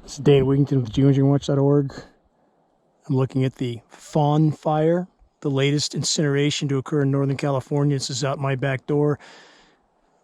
This is Dane Wigington with geoengineeringwatch.org. I'm looking at the Fawn Fire, the latest incineration to occur in Northern California. This is out my back door.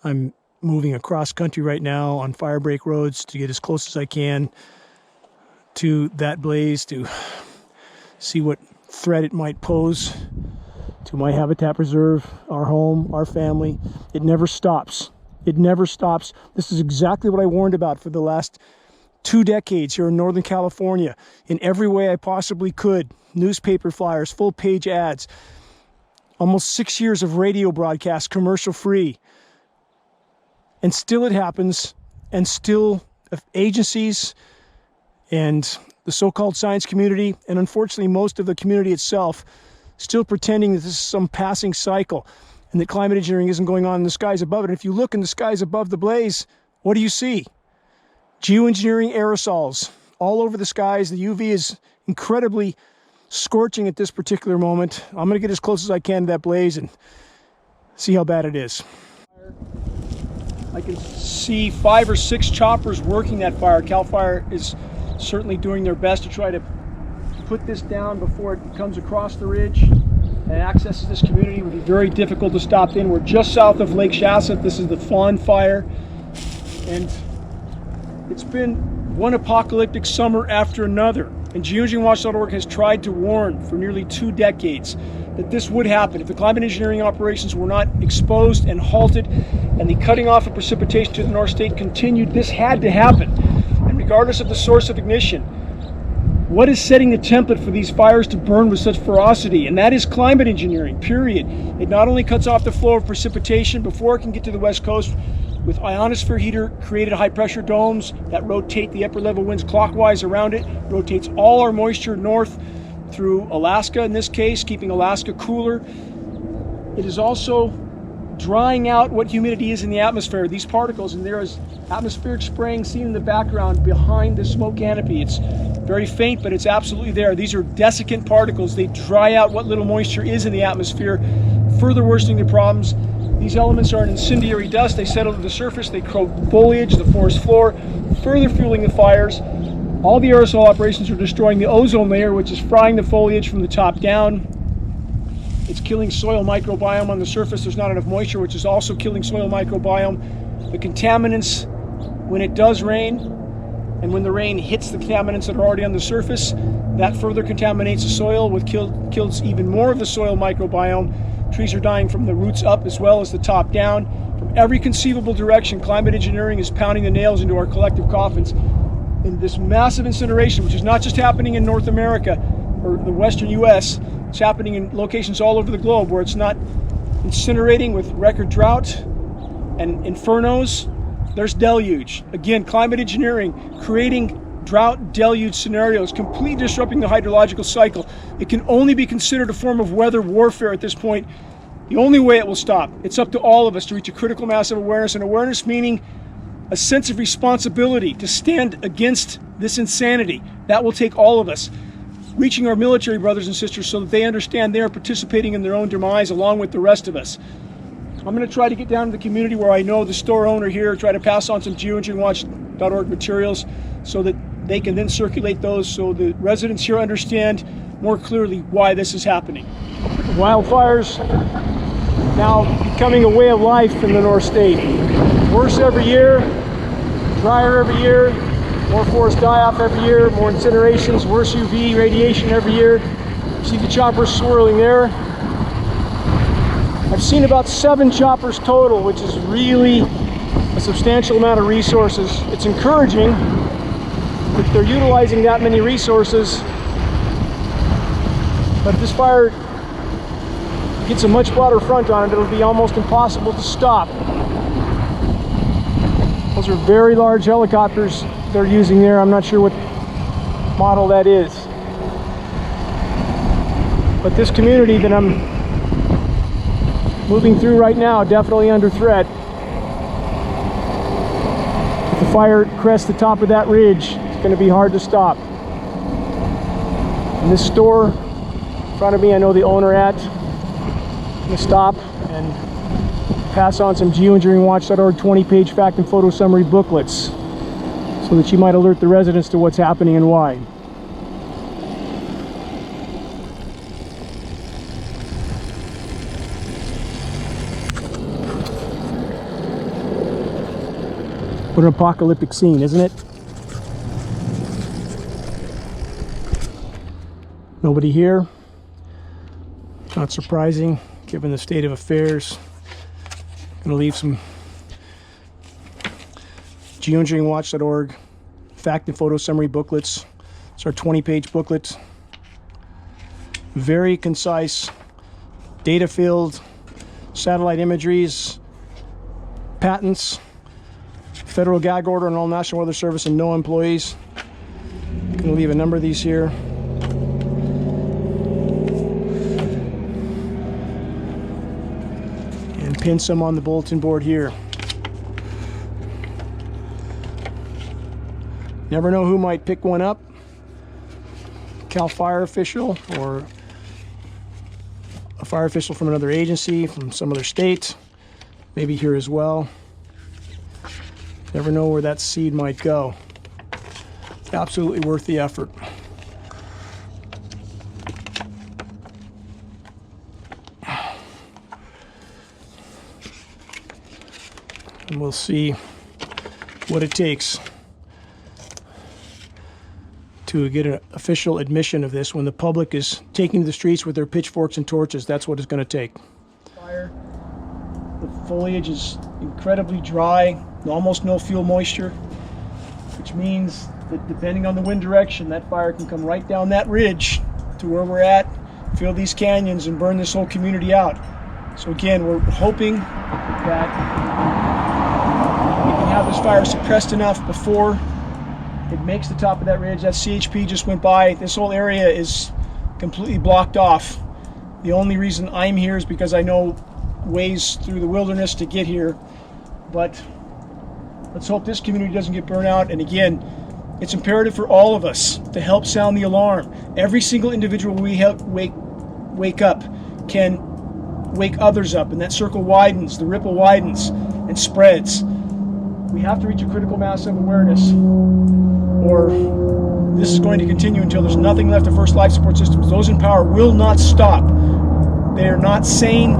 I'm moving across country right now on fire break roads to get as close as I can to that blaze to see what threat it might pose to my habitat preserve, our home, our family. It never stops. It never stops. This is exactly what I warned about for the last 2 decades here in Northern California, in every way I possibly could. Newspaper flyers, full page ads, almost 6 years of radio broadcasts, commercial free. And still it happens, and still agencies and the so-called science community, and unfortunately most of the community itself, still pretending that this is some passing cycle and that climate engineering isn't going on in the skies above it. If you look in the skies above the blaze, what do you see? Geoengineering aerosols all over the skies. The UV is incredibly scorching at this particular moment. I'm going to get as close as I can to that blaze and see how bad it is. I can see 5 or 6 choppers working that fire. CAL FIRE is certainly doing their best to try to put this down before it comes across the ridge and accesses this community. It would be very difficult to stop in. We're just south of Lake Shasta. This is the Fawn Fire, and it's been one apocalyptic summer after another. And geoengineeringwatch.org has tried to warn for nearly 2 decades that this would happen if the climate engineering operations were not exposed and halted and the cutting off of precipitation to the North State continued. This had to happen. And regardless of the source of ignition, what is setting the template for these fires to burn with such ferocity? And that is climate engineering, period. It not only cuts off the flow of precipitation before it can get to the West Coast, with ionosphere heater created high pressure domes that rotate the upper level winds clockwise around it, rotates all our moisture north through Alaska in this case, keeping Alaska cooler. It is also drying out what humidity is in the atmosphere, these particles, and there is atmospheric spraying seen in the background behind the smoke canopy. It's very faint, but it's absolutely there. These are desiccant particles. They dry out what little moisture is in the atmosphere, further worsening the problems. These elements are an incendiary dust. They settle to the surface, they corrode foliage, the forest floor, further fueling the fires. All the aerosol operations are destroying the ozone layer, which is frying the foliage from the top down. It's killing soil microbiome on the surface. There's not enough moisture, which is also killing soil microbiome. The contaminants, when it does rain, and when the rain hits the contaminants that are already on the surface, that further contaminates the soil, which kills even more of the soil microbiome. Trees are dying from the roots up as well as the top down. From every conceivable direction, climate engineering is pounding the nails into our collective coffins. In this massive incineration, which is not just happening in North America or the Western US, it's happening in locations all over the globe where it's not incinerating with record drought and infernos. There's deluge. Again, climate engineering, creating drought deluge scenarios, completely disrupting the hydrological cycle. It can only be considered a form of weather warfare at this point. The only way it will stop, it's up to all of us to reach a critical mass of awareness, and awareness meaning a sense of responsibility to stand against this insanity. That will take all of us. Reaching our military brothers and sisters so that they understand they are participating in their own demise along with the rest of us. I'm going to try to get down to the community where I know the store owner here, try to pass on some geoengineeringwatch.org materials so that they can then circulate those so the residents here understand more clearly why this is happening. Wildfires now becoming a way of life in the North State. Worse every year, drier every year, more forest die-off every year, more incinerations, worse UV radiation every year. You see the choppers swirling there. I've seen about 7 choppers total, which is really a substantial amount of resources. It's encouraging that they're utilizing that many resources, but if this fire gets a much broader front on it, it'll be almost impossible to stop. Those are very large helicopters they're using there. I'm not sure what model that is. But this community that I'm moving through right now, definitely under threat. If the fire crests the top of that ridge, it's going to be hard to stop. In this store in front of me, I know the owner at. I'm going to stop and pass on some geoengineeringwatch.org 20-page fact and photo summary booklets. So so that she might alert the residents to what's happening and why. What an apocalyptic scene, isn't it? Nobody here. Not surprising, given the state of affairs. Gonna leave some geoengineeringwatch.org fact and photo summary booklets. It's our 20-page booklet. Very concise, data filled, satellite imageries, patents, federal gag order on all National Weather Service and no employees. Gonna leave a number of these here. And pin some on the bulletin board here. Never know who might pick one up. Cal Fire official or a fire official from another agency, from some other state, maybe here as well. Never know where that seed might go. It's absolutely worth the effort. And we'll see what it takes to get an official admission of this when the public is taking to the streets with their pitchforks and torches. That's what it's going to take. Fire. The foliage is incredibly dry, almost no fuel moisture, which means that depending on the wind direction, that fire can come right down that ridge to where we're at, fill these canyons, and burn this whole community out. So again, we're hoping that we can have this fire suppressed enough before it makes the top of that ridge. That CHP just went by. This whole area is completely blocked off. The only reason I'm here is because I know ways through the wilderness to get here. But let's hope this community doesn't get burned out. And again, it's imperative for all of us to help sound the alarm. Every single individual we help wake up can wake others up, and that circle widens, the ripple widens and spreads. We have to reach a critical mass of awareness, or this is going to continue until there's nothing left of first life support systems. Those in power will not stop. They are not sane.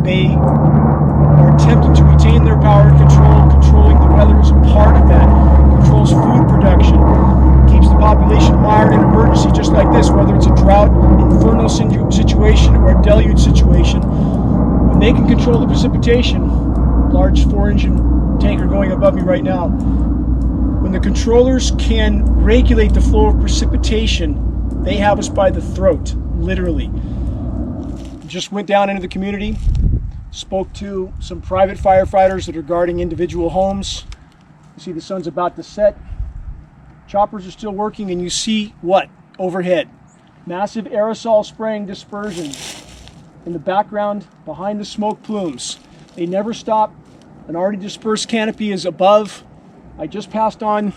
They are attempting to retain their power and control. Controlling the weather is a part of that. Controls food production. Keeps the population mired in emergency just like this, whether it's a drought, inferno situation, or a deluge situation. When they can control the precipitation, large 4-engine tanker going above me right now, when the controllers can regulate the flow of precipitation, they have us by the throat, literally. Just went down into the community, spoke to some private firefighters that are guarding individual homes. You see the sun's about to set. Choppers are still working, and you see what? Overhead. Massive aerosol spraying dispersions in the background behind the smoke plumes. They never stop. An already dispersed canopy is above. I just passed on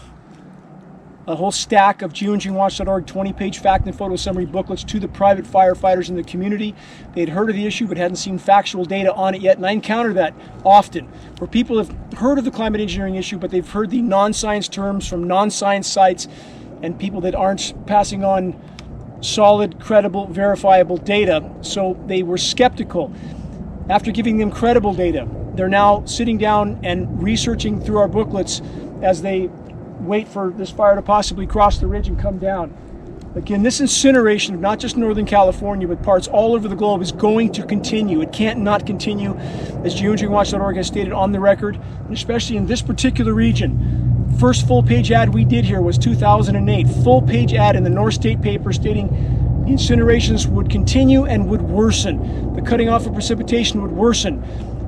a whole stack of geoengineeringwatch.org 20-page fact and photo summary booklets to the private firefighters in the community. They'd heard of the issue but hadn't seen factual data on it yet, and I encounter that often, where people have heard of the climate engineering issue, but they've heard the non-science terms from non-science sites and people that aren't passing on solid, credible, verifiable data, so they were skeptical. After giving them credible data, they're now sitting down and researching through our booklets as they wait for this fire to possibly cross the ridge and come down. Again, this incineration of not just Northern California, but parts all over the globe is going to continue. It can't not continue, as geoengineeringwatch.org has stated on the record, and especially in this particular region. First full-page ad we did here was 2008. Full-page ad in the North State paper stating the incinerations would continue and would worsen. The cutting off of precipitation would worsen.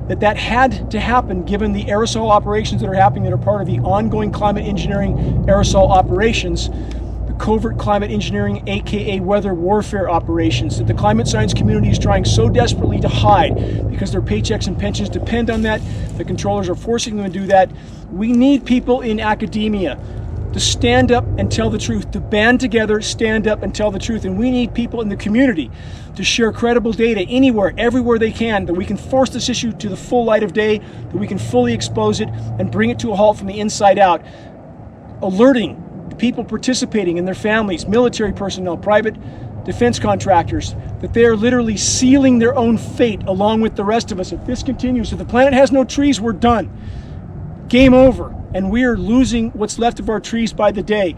That had to happen given the aerosol operations that are happening that are part of the ongoing climate engineering aerosol operations, the covert climate engineering, aka weather warfare operations, that the climate science community is trying so desperately to hide because their paychecks and pensions depend on that. The controllers are forcing them to do that. We need people in academia to stand up and tell the truth, to band together, stand up and tell the truth. And we need people in the community to share credible data anywhere, everywhere they can, that we can force this issue to the full light of day, that we can fully expose it and bring it to a halt from the inside out. alerting people participating and their families, military personnel, private defense contractors, that they are literally sealing their own fate along with the rest of us. If this continues, if the planet has no trees, we're done. Game over. And we are losing what's left of our trees by the day.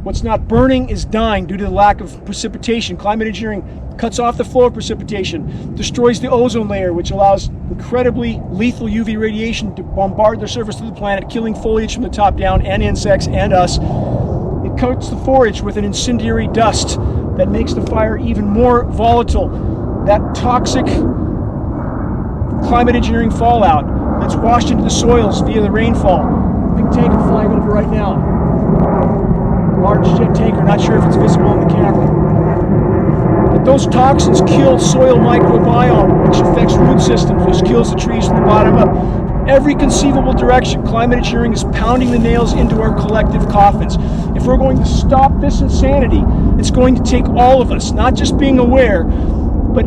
What's not burning is dying due to the lack of precipitation. Climate engineering cuts off the flow of precipitation, destroys the ozone layer, which allows incredibly lethal UV radiation to bombard the surface of the planet, killing foliage from the top down and insects and us. It coats the forage with an incendiary dust that makes the fire even more volatile. That toxic climate engineering fallout that's washed into the soils via the rainfall. Big tanker flying over right now. Large jet tanker, not sure if it's visible on the camera. But those toxins kill soil microbiome, which affects root systems, which kills the trees from the bottom up. Every conceivable direction, climate engineering is pounding the nails into our collective coffins. If we're going to stop this insanity, it's going to take all of us, not just being aware, but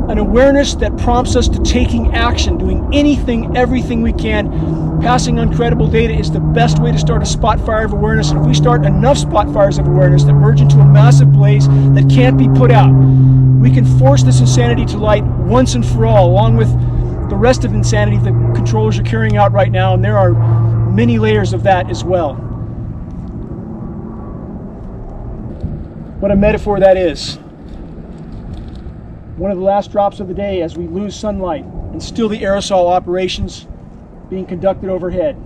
an awareness that prompts us to taking action, doing anything, everything we can. Passing on credible data is the best way to start a spot fire of awareness. And if we start enough spot fires of awareness that merge into a massive blaze that can't be put out, we can force this insanity to light once and for all, along with the rest of insanity the controllers are carrying out right now. And there are many layers of that as well. What a metaphor that is. One of the last drops of the day as we lose sunlight and still the aerosol operations being conducted overhead.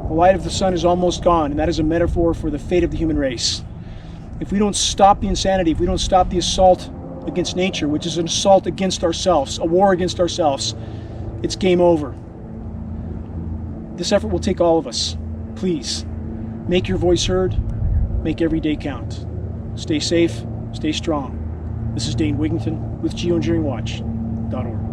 The light of the sun is almost gone, and that is a metaphor for the fate of the human race. If we don't stop the insanity, if we don't stop the assault against nature, which is an assault against ourselves, a war against ourselves, it's game over. This effort will take all of us. Please, make your voice heard, make every day count. Stay safe. Stay strong. This is Dane Wigington with geoengineeringwatch.org.